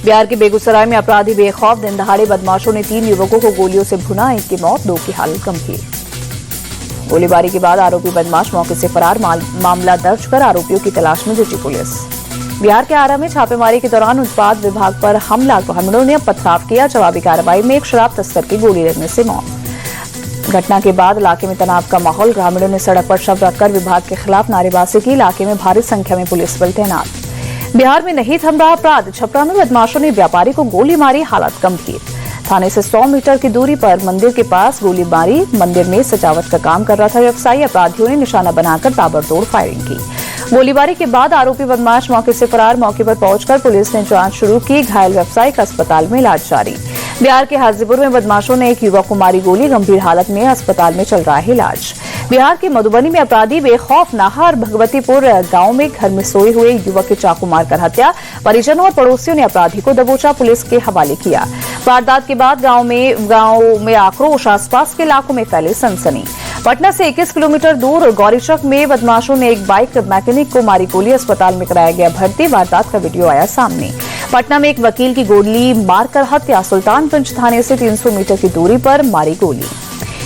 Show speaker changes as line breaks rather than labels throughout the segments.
बिहार के बेगूसराय में अपराधी बेखौफ दिन दहाड़े बदमाशों ने 3 युवकों को गोलियों से भुना, 1 की मौत, 2 की हालत गंभीर। गोलीबारी के बाद आरोपी बदमाश मौके से फरार, मामला दर्ज कर आरोपियों की तलाश में जुटी पुलिस। बिहार के आरा में छापेमारी के दौरान उत्पाद विभाग पर हमलों ने पथराव किया। जवाबी कार्रवाई में एक शराब तस्कर की गोली लगने से मौत। घटना के बाद इलाके में तनाव का माहौल। ग्रामीणों ने सड़क पर शव रखकर विभाग के खिलाफ नारेबाजी की। इलाके में भारी संख्या में पुलिस बल तैनात। बिहार में नहीं थम रहा अपराध। छपरा में बदमाशों ने व्यापारी को गोली मारी, हालत गंभीर। थाने से 100 मीटर की दूरी पर मंदिर के पास गोली मारी। मंदिर में सजावट का काम कर रहा था व्यवसायी। अपराधियों ने निशाना बनाकर ताबड़तोड़ फायरिंग की। गोलीबारी के बाद आरोपी बदमाश मौके से फरार। मौके पर पहुंचकर पुलिस ने जांच शुरू की। घायल व्यवसायी का अस्पताल में इलाज जारी। बिहार के हाजीपुर में बदमाशों ने एक युवक को मारी गोली, गंभीर हालत में अस्पताल में चल रहा है इलाज। बिहार के मधुबनी में अपराधी बेखौफ नाहर भगवतीपुर गांव में घर में सोए हुए युवक की चाकू मारकर हत्या। परिजनों और पड़ोसियों ने अपराधी को दबोचा, पुलिस के हवाले किया। वारदात के बाद गांव में आक्रोश, आसपास के इलाकों में फैले सनसनी। पटना से 21 किलोमीटर दूर गौरीचक में बदमाशों ने एक बाइक मैकेनिक को मारी गोली, अस्पताल में कराया गया भर्ती। वारदात का वीडियो आया सामने। पटना में एक वकील की गोली मारकर हत्या। सुल्तानगंज थाने से 300 मीटर की दूरी पर मारी गोली।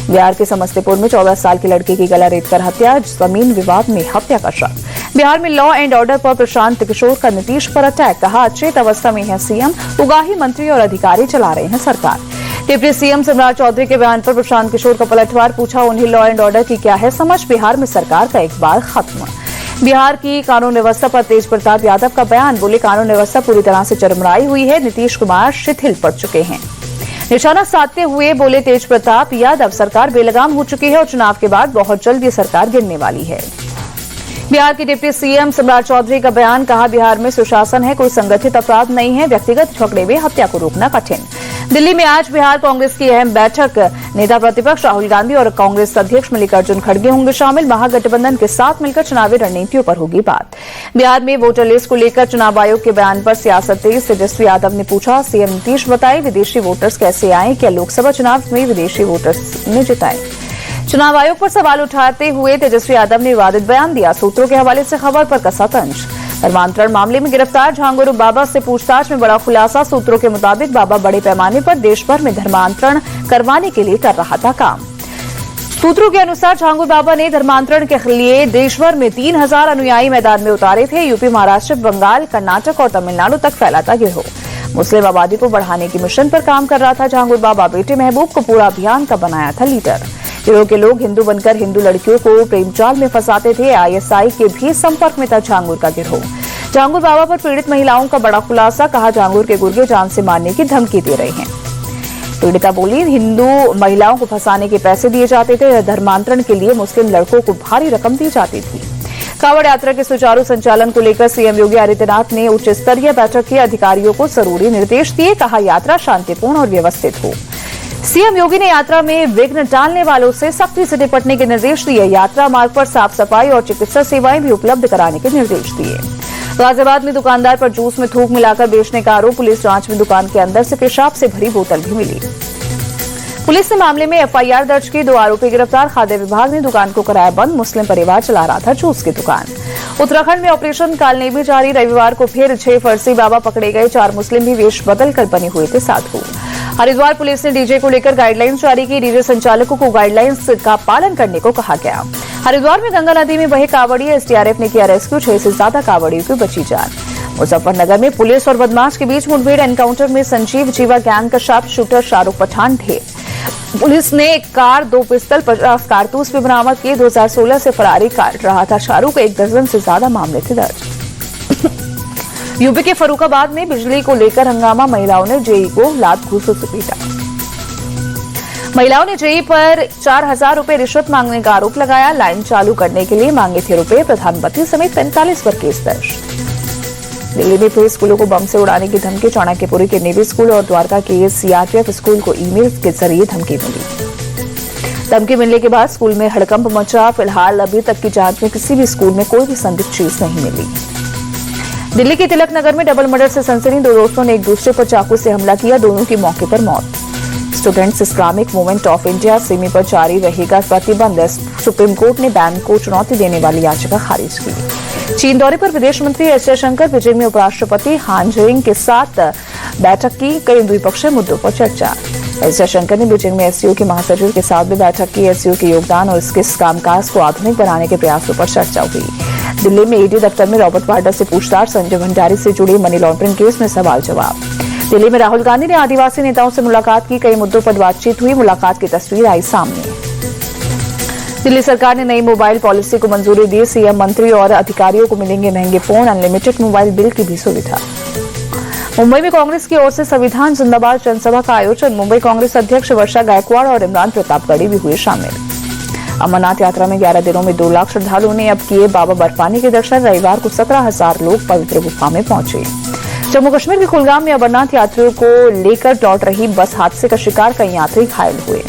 बिहार के समस्तीपुर में 14 साल के लड़के की गला रेतकर हत्या, जमीन विवाद में हत्या का शक। बिहार में लॉ एंड ऑर्डर पर प्रशांत किशोर का नीतीश पर अटैक, कहा अचेत अवस्था में है सीएम, उगाही मंत्री और अधिकारी चला रहे हैं सरकार। डिप्टी सीएम सम्राट चौधरी के बयान पर प्रशांत किशोर का पलटवार, पूछा उन्हें लॉ एंड ऑर्डर की क्या है समझ, बिहार में सरकार का एक बार खत्म। बिहार की कानून व्यवस्था पर तेज प्रताप यादव का बयान, बोले कानून व्यवस्था पूरी तरह से चरमराई हुई है, नीतीश कुमार शिथिल पड़ चुके हैं। निशाना साधते हुए बोले तेज प्रताप यादव, सरकार बेलगाम हो चुकी है और चुनाव के बाद बहुत जल्द ये सरकार गिरने वाली है। बिहार के डिप्टी सीएम सम्राट चौधरी का बयान, कहा बिहार में सुशासन है, कोई संगठित अपराध नहीं है, व्यक्तिगत झगड़े में हत्या को रोकना कठिन। दिल्ली में आज बिहार कांग्रेस की अहम बैठक, नेता प्रतिपक्ष राहुल गांधी और कांग्रेस अध्यक्ष मल्लिकार्जुन खड़गे होंगे शामिल। महागठबंधन के साथ मिलकर चुनावी रणनीतियों पर होगी बात। बिहार में वोटर लिस्ट को लेकर चुनाव आयोग के बयान पर सियासत तेज। तेजस्वी यादव ने पूछा, सीएम नीतीश बताए विदेशी वोटर्स कैसे आए, क्या लोकसभा चुनाव में विदेशी वोटर्स ने जिताए। चुनाव आयोग पर सवाल उठाते हुए तेजस्वी यादव ने विवादित बयान दिया। सूत्रों के हवाले से खबर पर कसा तंज। धर्मांतरण मामले में गिरफ्तार झांगुरू बाबा से पूछताछ में बड़ा खुलासा। सूत्रों के मुताबिक बाबा बड़े पैमाने पर देश भर में धर्मांतरण करवाने के लिए कर रहा था काम। सूत्रों के अनुसार झांगुरू बाबा ने धर्मांतरण के लिए देश भर में 3000 अनुयायी मैदान में उतारे थे। यूपी, महाराष्ट्र, बंगाल, कर्नाटक और तमिलनाडु तक फैला था गिरोह। मुस्लिम आबादी को बढ़ाने की मिशन पर काम कर रहा था झांगुरू बाबा। बेटे महबूब को पूरा अभियान का बनाया था लीडर। गिरोह के लोग हिंदू बनकर हिंदू लड़कियों को प्रेम जाल में फंसाते थे। आईएसआई के भी संपर्क में था झांगुर का गिरोह। झांगुर बाबा पर पीड़ित महिलाओं का बड़ा खुलासा, कहा झांगुर के गुर्गे जान से मारने की धमकी दे रहे हैं। पीड़िता बोली, हिंदू महिलाओं को फंसाने के पैसे दिए जाते थे। धर्मांतरण के लिए मुस्लिम लड़कों को भारी रकम दी जाती थी। कांवड़ यात्रा के सुचारू संचालन को लेकर सीएम योगी आदित्यनाथ ने उच्च स्तरीय बैठक की, अधिकारियों को जरूरी निर्देश दिए, कहा यात्रा शांतिपूर्ण और व्यवस्थित हो। सीएम योगी ने यात्रा में विघ्न डालने वालों से सख्ती से निपटने के निर्देश दिए। यात्रा मार्ग पर साफ सफाई और चिकित्सा सेवाएं भी उपलब्ध कराने के निर्देश दिए। गाजियाबाद में दुकानदार पर जूस में थूक मिलाकर बेचने का आरोप, पुलिस जांच में दुकान के अंदर से पेशाब से भरी बोतल भी मिली। पुलिस ने मामले में एफआईआर दर्ज की, 2 आरोपी गिरफ्तार। खाद्य विभाग ने दुकान को कराया बंद। मुस्लिम परिवार चला रहा था जूस की दुकान। उत्तराखंड में ऑपरेशन कालनेमी जारी, रविवार को फिर 6 फर्जी बाबा पकड़े गए। 4 मुस्लिम भी वेश बदलकर बने हुए थे साधु। हरिद्वार पुलिस ने डीजे को लेकर गाइडलाइंस जारी की। डीजे संचालकों को गाइडलाइंस का पालन करने को कहा गया। हरिद्वार में गंगा नदी में बहे कांवड़िए, एसडीआरएफ ने किया रेस्क्यू, 6 से ज्यादा कांवड़ियों की बची जान। मुजफ्फरनगर में पुलिस और बदमाश के बीच मुठभेड़, एनकाउंटर में संजीव जीवा गैंग का शार्प शूटर शाहरुख पठान ढेर। पुलिस ने एक कार, 2 पिस्टल, 50 कारतूस भी बरामद किए। 2016 से फरारी काट रहा था शाहरुख। 1 दर्जन से ज्यादा मामले थे दर्ज। यूपी के फर्रुखाबाद में बिजली को लेकर हंगामा, महिलाओं ने जेई को लात घूंसों से पीटा। महिलाओं ने जेई पर 4000 रुपए रिश्वत मांगने का आरोप लगाया। लाइन चालू करने के लिए मांगे थे रुपए। प्रधानमंत्री समेत 45 पर केस दर्ज। दिल्ली में प्री स्कूलों को बम से उड़ाने की धमकी, चाणक्यपुरी के नेवी स्कूल और द्वारका के सीआरपीएफ स्कूल को ईमेल के जरिए धमकी मिली। धमकी मिलने के बाद स्कूल में हड़कंप मचा। फिलहाल अभी तक की जांच में किसी भी स्कूल में कोई भी संदिग्ध चीज नहीं मिली। दिल्ली के तिलक नगर में डबल मर्डर से सनसनी, 2 दोस्तों ने एक दूसरे पर चाकू से हमला किया, दोनों की मौके पर मौत। Students Islamic movement of India Simi पर जारी रहेगा प्रतिबंध, सुप्रीम कोर्ट ने बैन को चुनौती देने वाली याचिका खारिज की। चीन दौरे पर विदेश मंत्री एस जयशंकर, बीजिंग में उपराष्ट्रपति हान जेइंग के साथ बैठक की, कई द्विपक्षीय मुद्दों पर चर्चा। एस जयशंकर ने बीजिंग में एससीओ के महासचिव के साथ भी बैठक की। एससीओ के योगदान और इसके कामकाज को आधुनिक बनाने के प्रयासों पर चर्चा हुई। दिल्ली में ईडी दफ्तर में रॉबर्ट वाड्रा से पूछताछ, संजय भंडारी से जुड़ी मनी लॉन्ड्रिंग केस में सवाल जवाब। दिल्ली में राहुल गांधी ने आदिवासी नेताओं से मुलाकात की, कई मुद्दों पर बातचीत हुई, मुलाकात की तस्वीर आई सामने। दिल्ली सरकार ने नई मोबाइल पॉलिसी को मंजूरी दी, सीएम मंत्री और अधिकारियों को मिलेंगे महंगे फोन, अनलिमिटेड मोबाइल बिल की भी सुविधा। मुंबई में कांग्रेस की ओर से संविधान जिंदाबाद जनसभा का आयोजन, मुंबई कांग्रेस अध्यक्ष वर्षा गायकवाड़ और इमरान प्रतापगढ़ी भी हुए शामिल। अमरनाथ यात्रा में 11 दिनों में 2 लाख श्रद्धालुओं ने अब किए बाबा बर्फानी के दर्शन, रविवार को 17,000 लोग पवित्र गुफा में पहुंचे। जम्मू कश्मीर के कुलगाम में अमरनाथ यात्रियों को लेकर लौट रही बस हादसे का शिकार, कई यात्री घायल हुए।